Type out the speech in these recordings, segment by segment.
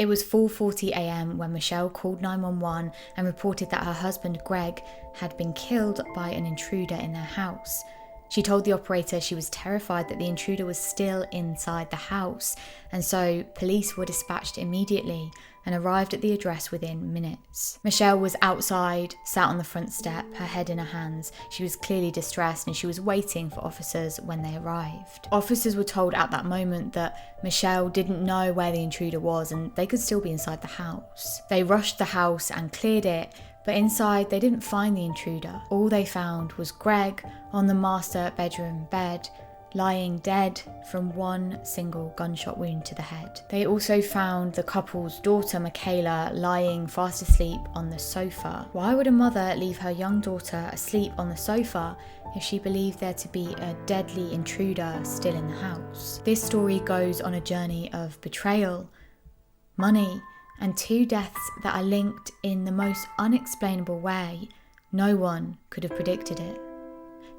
It was 4:40 a.m. when Michelle called 911 and reported that her husband Greg had been killed by an intruder in their house. She told the operator she was terrified that the intruder was still inside the house, and so police were dispatched immediately and arrived at the address within minutes. Michelle was outside, sat on the front step, her head in her hands. She was clearly distressed and she was waiting for officers when they arrived. Officers were told at that moment that Michelle didn't know where the intruder was and they could still be inside the house. They rushed the house and cleared it, but inside they didn't find the intruder. All they found was Greg on the master bedroom bed, lying dead from one single gunshot wound to the head. They also found the couple's daughter, Michaela, lying fast asleep on the sofa. Why would a mother leave her young daughter asleep on the sofa if she believed there to be a deadly intruder still in the house? This story goes on a journey of betrayal, money, and two deaths that are linked in the most unexplainable way. No one could have predicted it.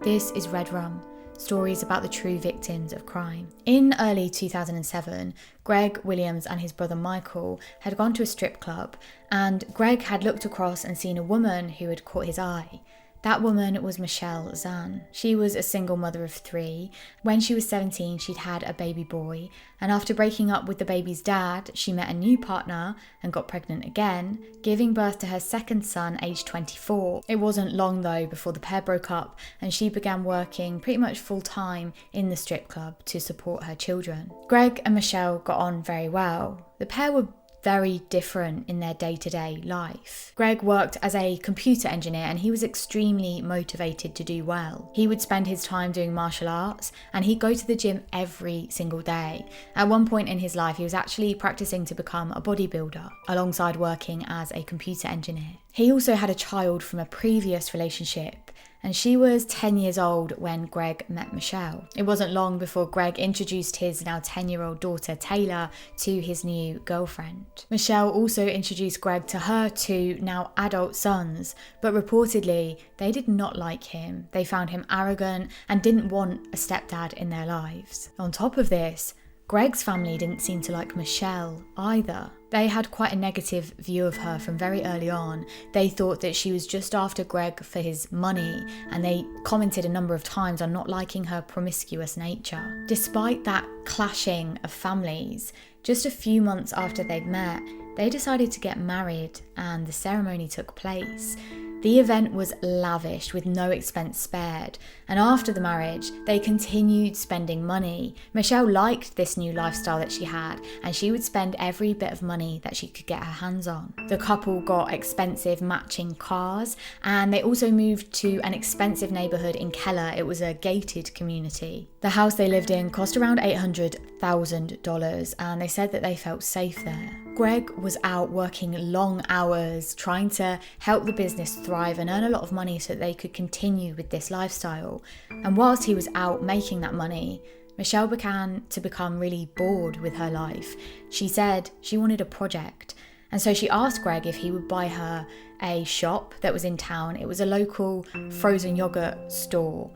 This is REDRUM, stories about the true victims of crime. In early 2007, Greg Williams and his brother Michael had gone to a strip club, and Greg had looked across and seen a woman who had caught his eye. That woman was Michelle Zahn. She was a single mother of 3. When she was 17, she'd had a baby boy, and after breaking up with the baby's dad, she met a new partner and got pregnant again, giving birth to her second son aged 24. It wasn't long though before the pair broke up, and she began working pretty much full-time in the strip club to support her children. Greg and Michelle got on very well. The pair were very different in their day-to-day life. Greg worked as a computer engineer and he was extremely motivated to do well. He would spend his time doing martial arts and he'd go to the gym every single day. At one point in his life, he was actually practicing to become a bodybuilder alongside working as a computer engineer. He also had a child from a previous relationship, and she was 10 years old when Greg met Michelle. It wasn't long before Greg introduced his now 10-year-old daughter Taylor to his new girlfriend. Michelle also introduced Greg to her 2 now adult sons, but reportedly they did not like him. They found him arrogant and didn't want a stepdad in their lives. On top of this, Greg's family didn't seem to like Michelle either. They had quite a negative view of her from very early on. They thought that she was just after Greg for his money, and they commented a number of times on not liking her promiscuous nature. Despite that clashing of families, just a few months after they'd met, they decided to get married and the ceremony took place. The event was lavish with no expense spared, and after the marriage, they continued spending money. Michelle liked this new lifestyle that she had, and she would spend every bit of money that she could get her hands on. The couple got expensive matching cars, and they also moved to an expensive neighbourhood in Keller. It was a gated community. The house they lived in cost around $800,000, and they said that they felt safe there. Greg was out working long hours, trying to help the business thrive and earn a lot of money so that they could continue with this lifestyle. And whilst he was out making that money, Michelle began to become really bored with her life. She said she wanted a project. And so she asked Greg if he would buy her a shop that was in town. It was a local frozen yogurt store.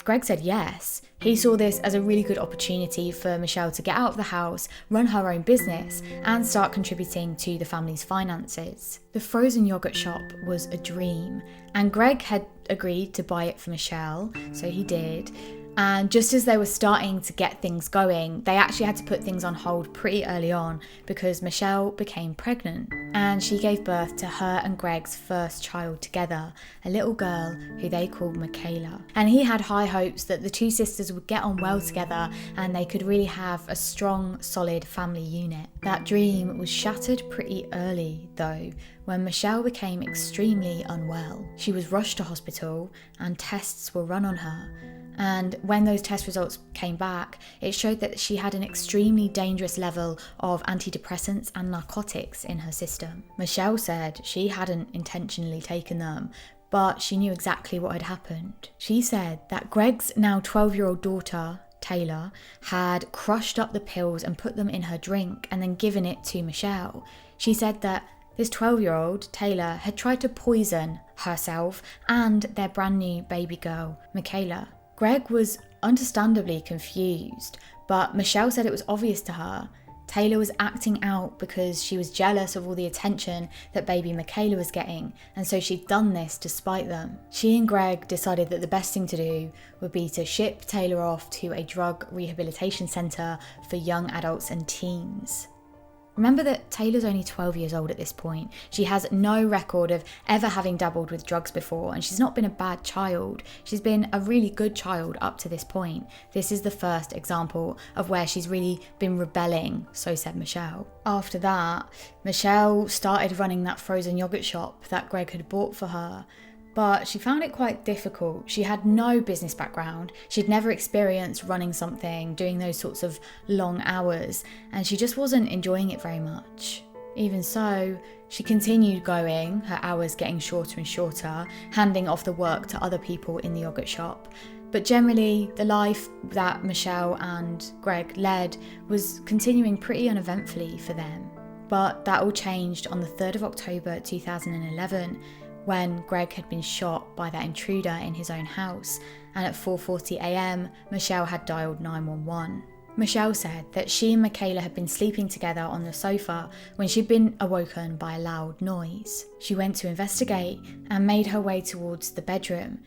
Greg said yes. He saw this as a really good opportunity for Michelle to get out of the house, run her own business, and start contributing to the family's finances. The frozen yogurt shop was a dream, and Greg had agreed to buy it for Michelle, so he did. And just as they were starting to get things going, they actually had to put things on hold pretty early on because Michelle became pregnant and she gave birth to her and Greg's first child together, a little girl who they called Michaela. And he had high hopes that the two sisters would get on well together and they could really have a strong, solid family unit. That dream was shattered pretty early though, when Michelle became extremely unwell. She was rushed to hospital and tests were run on her. And when those test results came back, it showed that she had an extremely dangerous level of antidepressants and narcotics in her system. Michelle said she hadn't intentionally taken them, but she knew exactly what had happened. She said that Greg's now 12-year-old daughter, Taylor, had crushed up the pills and put them in her drink and then given it to Michelle. She said that this 12-year-old, Taylor, had tried to poison herself and their brand new baby girl, Michaela. Greg was understandably confused, but Michelle said it was obvious to her Taylor was acting out because she was jealous of all the attention that baby Michaela was getting, and so she'd done this to spite them. She and Greg decided that the best thing to do would be to ship Taylor off to a drug rehabilitation centre for young adults and teens. Remember that Taylor's only 12 years old at this point. She has no record of ever having dabbled with drugs before, and she's not been a bad child. She's been a really good child up to this point. This is the first example of where she's really been rebelling, so said Michelle. After that, Michelle started running that frozen yogurt shop that Greg had bought for her. But she found it quite difficult. She had no business background. She'd never experienced running something, doing those sorts of long hours, and she just wasn't enjoying it very much. Even so, she continued going, her hours getting shorter and shorter, handing off the work to other people in the yogurt shop. But generally, the life that Michelle and Greg led was continuing pretty uneventfully for them. But that all changed on the 3rd of October 2011, when Greg had been shot by that intruder in his own house, and at 4:40 a.m, Michelle had dialed 911. Michelle said that she and Michaela had been sleeping together on the sofa when she'd been awoken by a loud noise. She went to investigate and made her way towards the bedroom.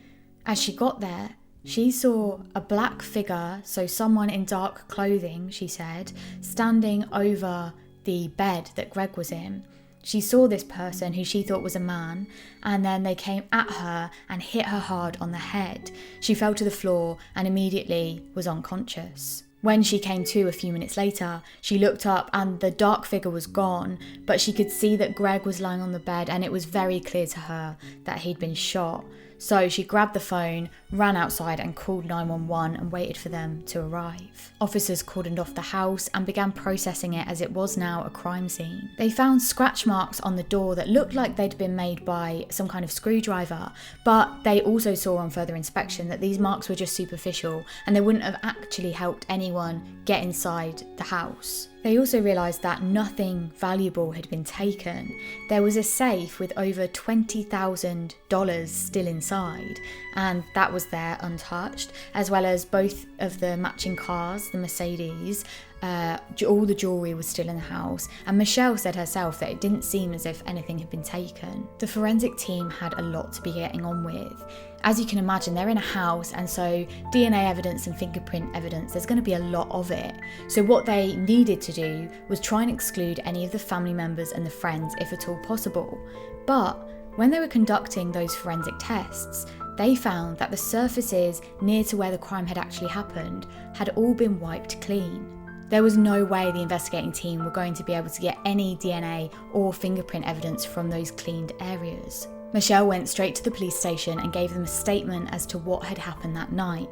As she got there, she saw a black figure, so someone in dark clothing, she said, standing over the bed that Greg was in. She saw this person who she thought was a man, and then they came at her and hit her hard on the head. She fell to the floor and immediately was unconscious. When she came to a few minutes later, she looked up and the dark figure was gone, but she could see that Greg was lying on the bed, and it was very clear to her that he'd been shot. So she grabbed the phone, ran outside and called 911 and waited for them to arrive. Officers cordoned off the house and began processing it as it was now a crime scene. They found scratch marks on the door that looked like they'd been made by some kind of screwdriver, but they also saw on further inspection that these marks were just superficial and they wouldn't have actually helped anyone get inside the house. They also realised that nothing valuable had been taken. There was a safe with over $20,000 still inside, and that was there untouched, as well as both of the matching cars, the Mercedes. All the jewellery was still in the house, and Michelle said herself that it didn't seem as if anything had been taken. The forensic team had a lot to be getting on with. As you can imagine, they're in a house, and so DNA evidence and fingerprint evidence, there's going to be a lot of it. So what they needed to do was try and exclude any of the family members and the friends if at all possible. But when they were conducting those forensic tests, they found that the surfaces near to where the crime had actually happened had all been wiped clean. There was no way the investigating team were going to be able to get any DNA or fingerprint evidence from those cleaned areas. Michelle went straight to the police station and gave them a statement as to what had happened that night.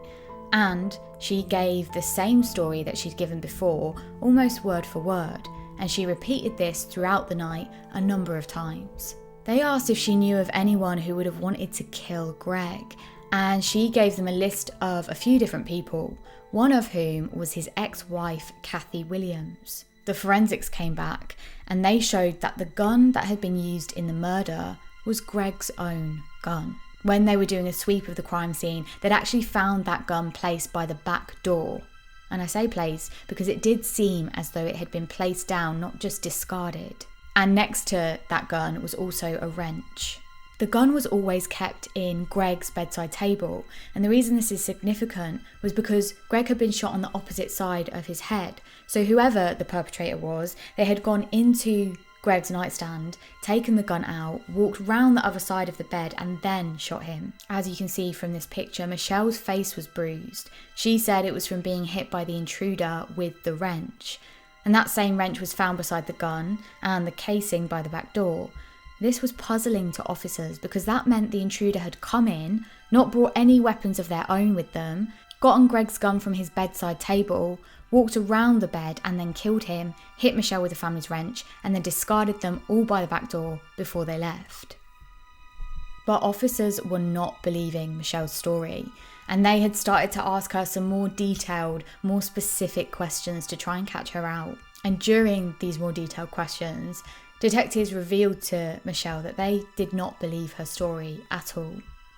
And she gave the same story that she'd given before, almost word for word, and she repeated this throughout the night a number of times. They asked if she knew of anyone who would have wanted to kill Greg, and she gave them a list of a few different people, one of whom was his ex-wife, Kathy Williams. The forensics came back, and they showed that the gun that had been used in the murder was Greg's own gun. When they were doing a sweep of the crime scene, they'd actually found that gun placed by the back door. And I say placed because it did seem as though it had been placed down, not just discarded. And next to that gun was also a wrench. The gun was always kept in Greg's bedside table, and the reason this is significant was because Greg had been shot on the opposite side of his head. So whoever the perpetrator was, they had gone into Greg's nightstand, taken the gun out, walked round the other side of the bed and then shot him. As you can see from this picture, Michelle's face was bruised. She said it was from being hit by the intruder with the wrench. And that same wrench was found beside the gun and the casing by the back door. This was puzzling to officers because that meant the intruder had come in, not brought any weapons of their own with them, gotten Greg's gun from his bedside table, walked around the bed and then killed him, hit Michelle with the family's wrench, and then discarded them all by the back door before they left. But officers were not believing Michelle's story, and they had started to ask her some more detailed, more specific questions to try and catch her out. And during these more detailed questions, detectives revealed to Michelle that they did not believe her story at all.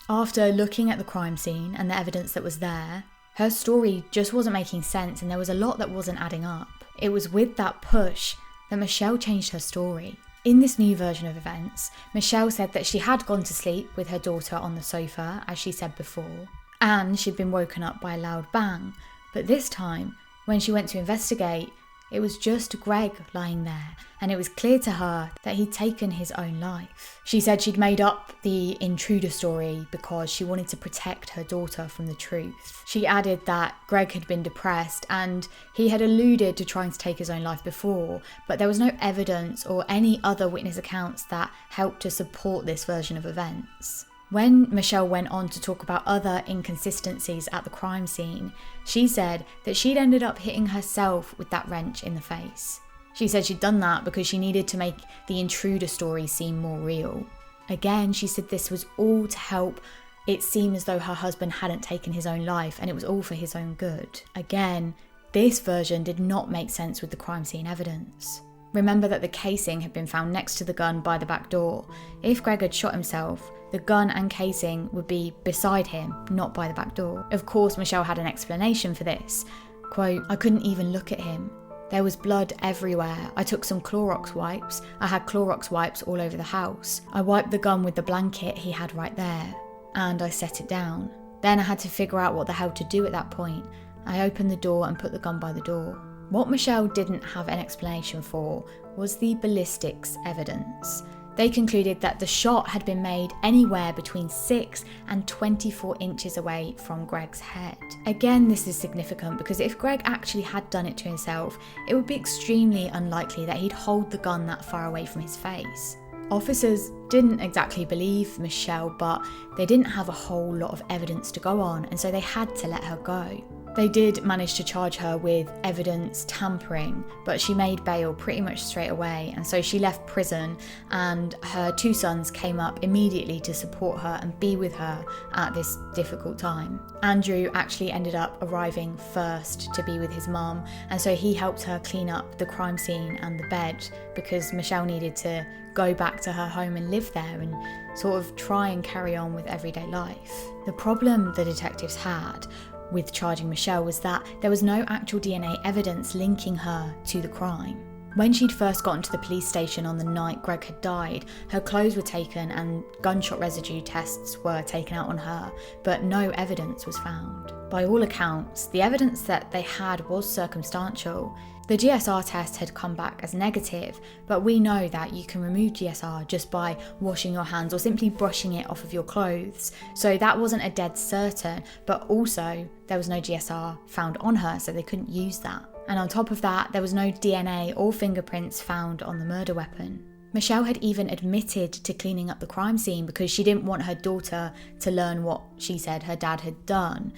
After looking at the crime scene and the evidence that was there, her story just wasn't making sense, and there was a lot that wasn't adding up. it was with that push that Michelle changed her story. In this new version of events, Michelle said that she had gone to sleep with her daughter on the sofa, as she said before, and she'd been woken up by a loud bang. But this time, when she went to investigate, it was just Greg lying there, and it was clear to her that he'd taken his own life. She said she'd made up the intruder story because she wanted to protect her daughter from the truth. She added that Greg had been depressed and he had alluded to trying to take his own life before, but there was no evidence or any other witness accounts that helped to support this version of events. When Michelle went on to talk about other inconsistencies at the crime scene, she said that she'd ended up hitting herself with that wrench in the face. She said she'd done that because she needed to make the intruder story seem more real. Again, she said this was all to help it seem as though her husband hadn't taken his own life and it was all for his own good. Again, this version did not make sense with the crime scene evidence. Remember that the casing had been found next to the gun by the back door. If Greg had shot himself, the gun and casing would be beside him, not by the back door. Of course, Michelle had an explanation for this. Quote, "I couldn't even look at him. There was blood everywhere. I took some Clorox wipes. I had Clorox wipes all over the house. I wiped the gun with the blanket he had right there, and I set it down. Then I had to figure out what the hell to do at that point. I opened the door and put the gun by the door." What Michelle didn't have an explanation for was the ballistics evidence. They concluded that the shot had been made anywhere between 6 and 24 inches away from Greg's head. Again, this is significant because if Greg actually had done it to himself, it would be extremely unlikely that he'd hold the gun that far away from his face. Officers didn't exactly believe Michelle, but they didn't have a whole lot of evidence to go on, and so they had to let her go. They did manage to charge her with evidence tampering, but she made bail pretty much straight away, and so she left prison, and her 2 sons came up immediately to support her and be with her at this difficult time. Andrew actually ended up arriving first to be with his mum, and so he helped her clean up the crime scene and the bed because Michelle needed to go back to her home and live there and sort of try and carry on with everyday life. The problem the detectives had with charging Michelle was that there was no actual DNA evidence linking her to the crime. When she'd first gotten to the police station on the night Greg had died, her clothes were taken and gunshot residue tests were taken out on her, but no evidence was found. By all accounts, the evidence that they had was circumstantial. The GSR test had come back as negative, but we know that you can remove GSR just by washing your hands or simply brushing it off of your clothes. So that wasn't a dead certain, but also there was no GSR found on her, so they couldn't use that. And on top of that, there was no DNA or fingerprints found on the murder weapon. Michelle had even admitted to cleaning up the crime scene because she didn't want her daughter to learn what she said her dad had done.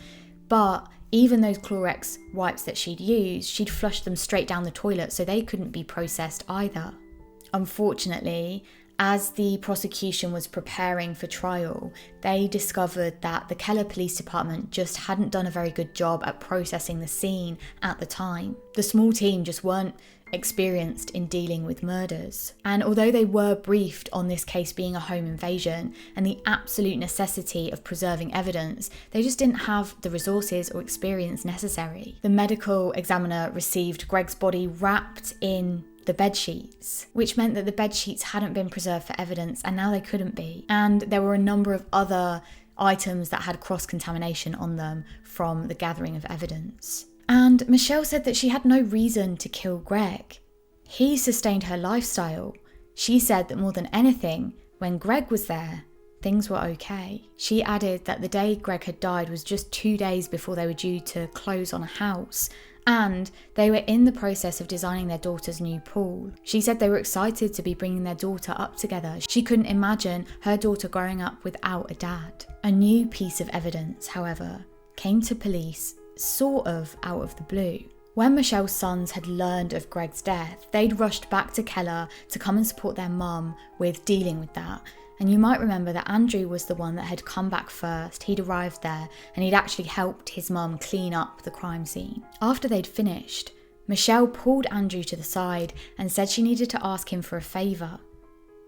But even those Clorox wipes that she'd used, she'd flushed them straight down the toilet, so they couldn't be processed either. Unfortunately, as the prosecution was preparing for trial, they discovered that the Keller Police Department just hadn't done a very good job at processing the scene at the time. The small team just weren't experienced in dealing with murders. And although they were briefed on this case being a home invasion and the absolute necessity of preserving evidence, they just didn't have the resources or experience necessary. The medical examiner received Greg's body wrapped in the bed sheets, which meant that the bed sheets hadn't been preserved for evidence and now they couldn't be. And there were a number of other items that had cross-contamination on them from the gathering of evidence. And Michelle said that she had no reason to kill Greg. He sustained her lifestyle. She said that more than anything, when Greg was there, things were okay. She added that the day Greg had died was just 2 days before they were due to close on a house, and they were in the process of designing their daughter's new pool. She said they were excited to be bringing their daughter up together. She couldn't imagine her daughter growing up without a dad. A new piece of evidence, however, came to police sort of out of the blue. When Michelle's sons had learned of Greg's death, they'd rushed back to Keller to come and support their mum with dealing with that. And you might remember that Andrew was the one that had come back first. He'd arrived there and he'd actually helped his mum clean up the crime scene. After they'd finished, Michelle pulled Andrew to the side and said she needed to ask him for a favour.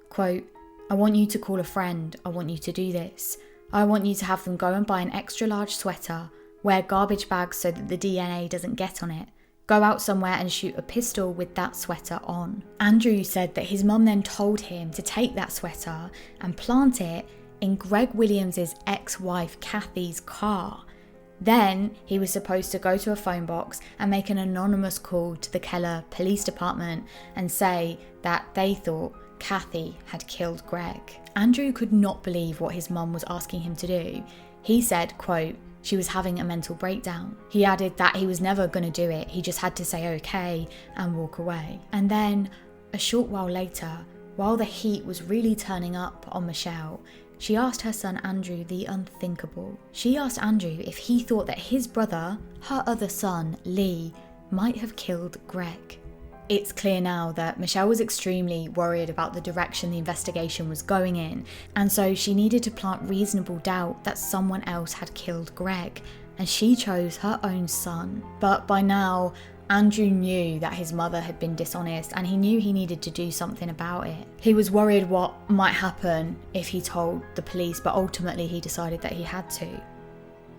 Quote, "I want you to call a friend. I want you to do this. I want you to have them go and buy an extra large sweater, wear garbage bags so that the DNA doesn't get on it. go out somewhere and shoot a pistol with that sweater on. Andrew said that his mum then told him to take that sweater and plant it in Greg Williams' ex-wife Kathy's car. Then he was supposed to go to a phone box and make an anonymous call to the Keller Police Department and say that they thought Kathy had killed Greg. Andrew could not believe what his mum was asking him to do. He said, quote, she was having a mental breakdown. He added that he was never going to do it, he just had to say okay and walk away. And then, a short while later, while the heat was really turning up on Michelle, she asked her son Andrew the unthinkable. She asked Andrew if he thought that his brother, her other son, Lee, might have killed Greg. It's clear now that Michelle was extremely worried about the direction the investigation was going in, and so she needed to plant reasonable doubt that someone else had killed Greg, and she chose her own son. But by now, Andrew knew that his mother had been dishonest, and he knew he needed to do something about it. He was worried what might happen if he told the police, but ultimately he decided that he had to.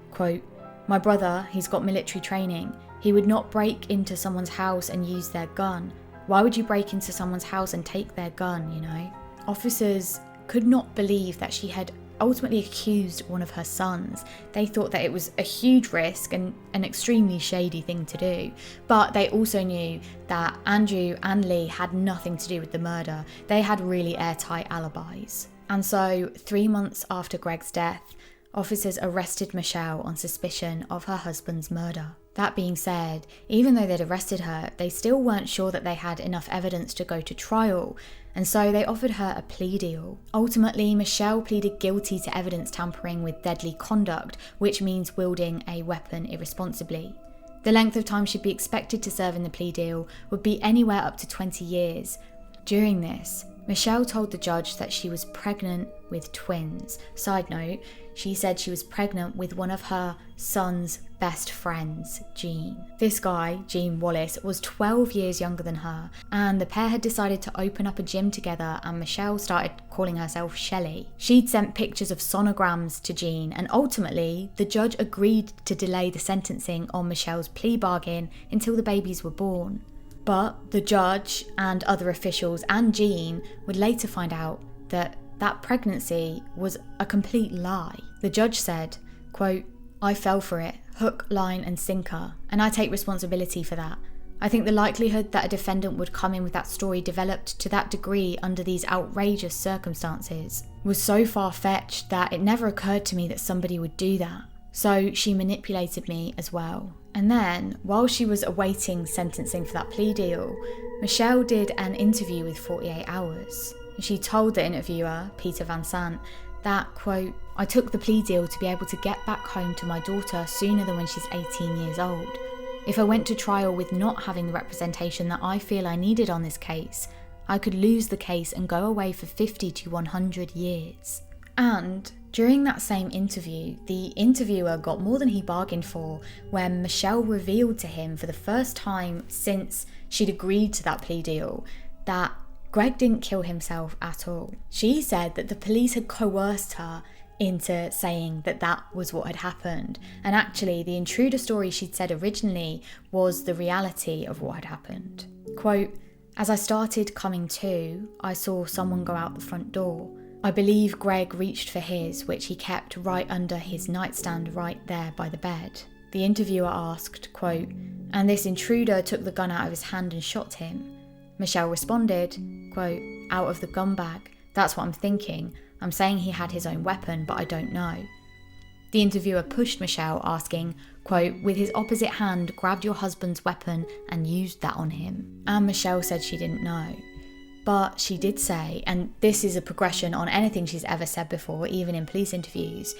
Quote, my brother, he's got military training. He would not break into someone's house and use their gun. Why would you break into someone's house and take their gun, you know? Officers could not believe that she had ultimately accused one of her sons. They thought that it was a huge risk and an extremely shady thing to do. But they also knew that Andrew and Lee had nothing to do with the murder. They had really airtight alibis. And so, 3 months after Greg's death, officers arrested Michelle on suspicion of her husband's murder. That being said, even though they'd arrested her, they still weren't sure that they had enough evidence to go to trial, and so they offered her a plea deal. Ultimately, Michelle pleaded guilty to evidence tampering with deadly conduct, which means wielding a weapon irresponsibly. The length of time she'd be expected to serve in the plea deal would be anywhere up to 20 years. During this, Michelle told the judge that she was pregnant with twins. Side note, she said she was pregnant with one of her son's best friends, Gene. This guy, Gene Wallace, was 12 years younger than her, and the pair had decided to open up a gym together, and Michelle started calling herself Shelley. She'd sent pictures of sonograms to Gene, and ultimately, the judge agreed to delay the sentencing on Michelle's plea bargain until the babies were born. But the judge and other officials and Gene would later find out that that pregnancy was a complete lie. The judge said, quote, I fell for it, hook, line and sinker, and I take responsibility for that. I think the likelihood that a defendant would come in with that story developed to that degree under these outrageous circumstances was so far-fetched that it never occurred to me that somebody would do that. So she manipulated me as well. And then, while she was awaiting sentencing for that plea deal, Michelle did an interview with 48 Hours. She told the interviewer, Peter Van Sant, that, quote, I took the plea deal to be able to get back home to my daughter sooner than when she's 18 years old. If I went to trial with not having the representation that I feel I needed on this case, I could lose the case and go away for 50 to 100 years. And during that same interview, the interviewer got more than he bargained for when Michelle revealed to him for the first time since she'd agreed to that plea deal that Greg didn't kill himself at all. She said that the police had coerced her into saying that that was what had happened. And actually, the intruder story she'd said originally was the reality of what had happened. Quote, as I started coming to, I saw someone go out the front door. I believe Greg reached for his, which he kept right under his nightstand right there by the bed. The interviewer asked, quote, and this intruder took the gun out of his hand and shot him. Michelle responded, quote, out of the gun bag. That's what I'm thinking. I'm saying he had his own weapon, but I don't know. The interviewer pushed Michelle, asking, quote, with his opposite hand, grabbed your husband's weapon and used that on him. And Michelle said she didn't know. But she did say, and this is a progression on anything she's ever said before, even in police interviews,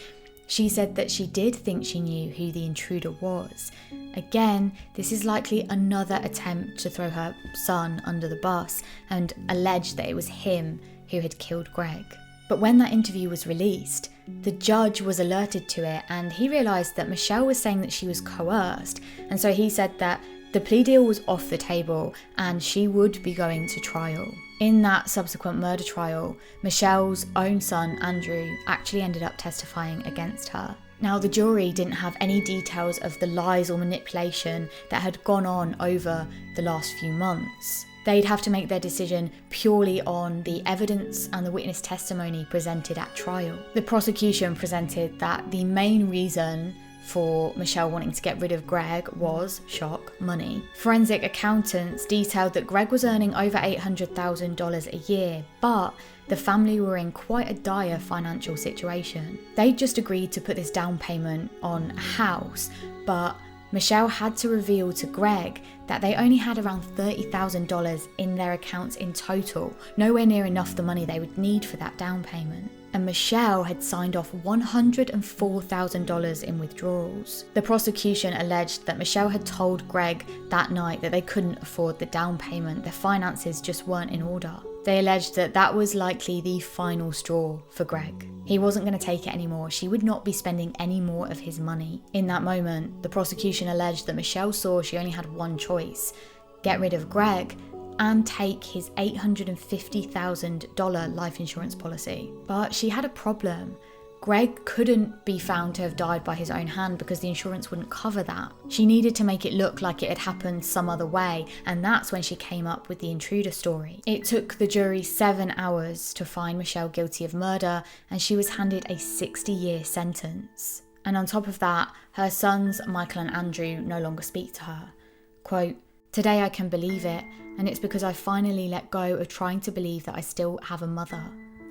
she said that she did think she knew who the intruder was. Again, this is likely another attempt to throw her son under the bus and allege that it was him who had killed Greg. But when that interview was released, the judge was alerted to it and he realised that Michelle was saying that she was coerced, and so he said that the plea deal was off the table and she would be going to trial. In that subsequent murder trial, Michelle's own son, Andrew, actually ended up testifying against her. Now, the jury didn't have any details of the lies or manipulation that had gone on over the last few months. They'd have to make their decision purely on the evidence and the witness testimony presented at trial. The prosecution presented that the main reason for Michelle wanting to get rid of Greg was, shock, money. Forensic accountants detailed that Greg was earning over $800,000 a year, but the family were in quite a dire financial situation. They'd just agreed to put this down payment on a house, but Michelle had to reveal to Greg that they only had around $30,000 in their accounts in total, nowhere near enough the money they would need for that down payment. And Michelle had signed off $104,000 in withdrawals. The prosecution alleged that Michelle had told Greg that night that they couldn't afford the down payment, their finances just weren't in order. They alleged that that was likely the final straw for Greg. He wasn't going to take it anymore. She would not be spending any more of his money. In that moment, the prosecution alleged that Michelle saw she only had one choice: get rid of Greg and take his $850,000 life insurance policy. But she had a problem. Greg couldn't be found to have died by his own hand because the insurance wouldn't cover that. She needed to make it look like it had happened some other way, and that's when she came up with the intruder story. It took the jury 7 hours to find Michelle guilty of murder, and she was handed a 60-year sentence. And on top of that, her sons, Michael and Andrew, no longer speak to her. Quote, "Today I can believe it, and it's because I finally let go of trying to believe that I still have a mother."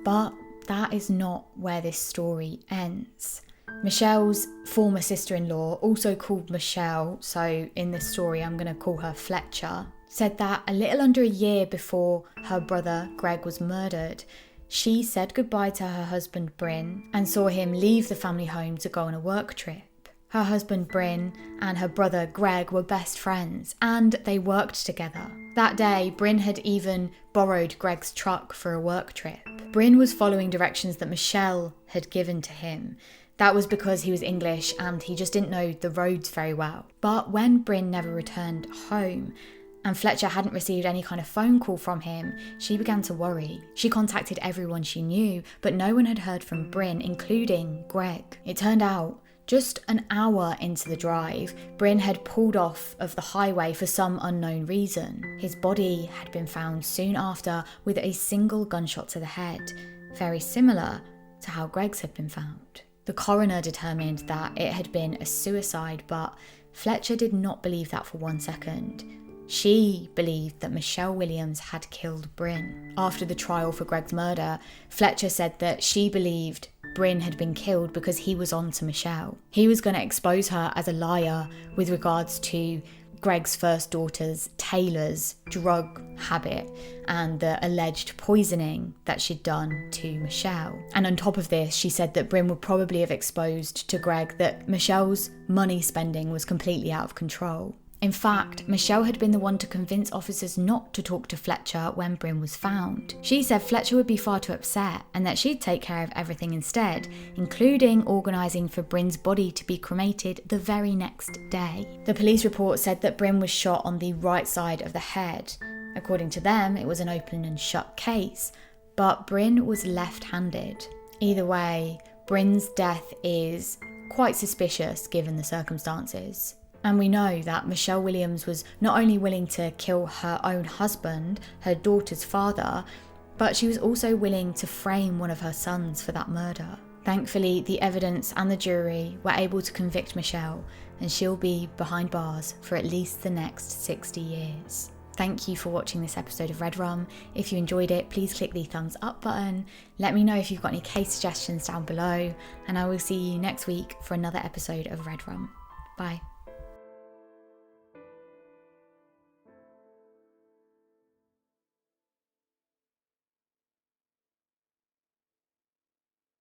But that is not where this story ends. Michelle's former sister-in-law, also called Michelle, so in this story I'm going to call her Fletcher, said that a little under a year before her brother Greg was murdered, she said goodbye to her husband Bryn and saw him leave the family home to go on a work trip. Her husband Bryn and her brother Greg were best friends, and they worked together. That day, Bryn had even borrowed Greg's truck for a work trip. Bryn was following directions that Michelle had given to him. That was because he was English and he just didn't know the roads very well. But when Bryn never returned home, and Fletcher hadn't received any kind of phone call from him, she began to worry. She contacted everyone she knew, but no one had heard from Bryn, including Greg. It turned out, just an hour into the drive, Bryn had pulled off of the highway for some unknown reason. His body had been found soon after with a single gunshot to the head, very similar to how Greg's had been found. The coroner determined that it had been a suicide, but Fletcher did not believe that for 1 second. She believed that Michelle Williams had killed Bryn. After the trial for Greg's murder, Fletcher said that she believed Bryn had been killed because he was on to Michelle. He was going to expose her as a liar with regards to Greg's first daughter's, Taylor's, drug habit and the alleged poisoning that she'd done to Michelle. And on top of this, she said that Bryn would probably have exposed to Greg that Michelle's money spending was completely out of control. In fact, Michelle had been the one to convince officers not to talk to Fletcher when Bryn was found. She said Fletcher would be far too upset and that she'd take care of everything instead, including organising for Bryn's body to be cremated the very next day. The police report said that Bryn was shot on the right side of the head. According to them, it was an open and shut case, but Bryn was left-handed. Either way, Bryn's death is quite suspicious given the circumstances. And we know that Michelle Williams was not only willing to kill her own husband, her daughter's father, but she was also willing to frame one of her sons for that murder. Thankfully, the evidence and the jury were able to convict Michelle, and she'll be behind bars for at least the next 60 years. Thank you for watching this episode of REDRUM. If you enjoyed it, please click the thumbs up button. Let me know if you've got any case suggestions down below, and I will see you next week for another episode of REDRUM. Bye.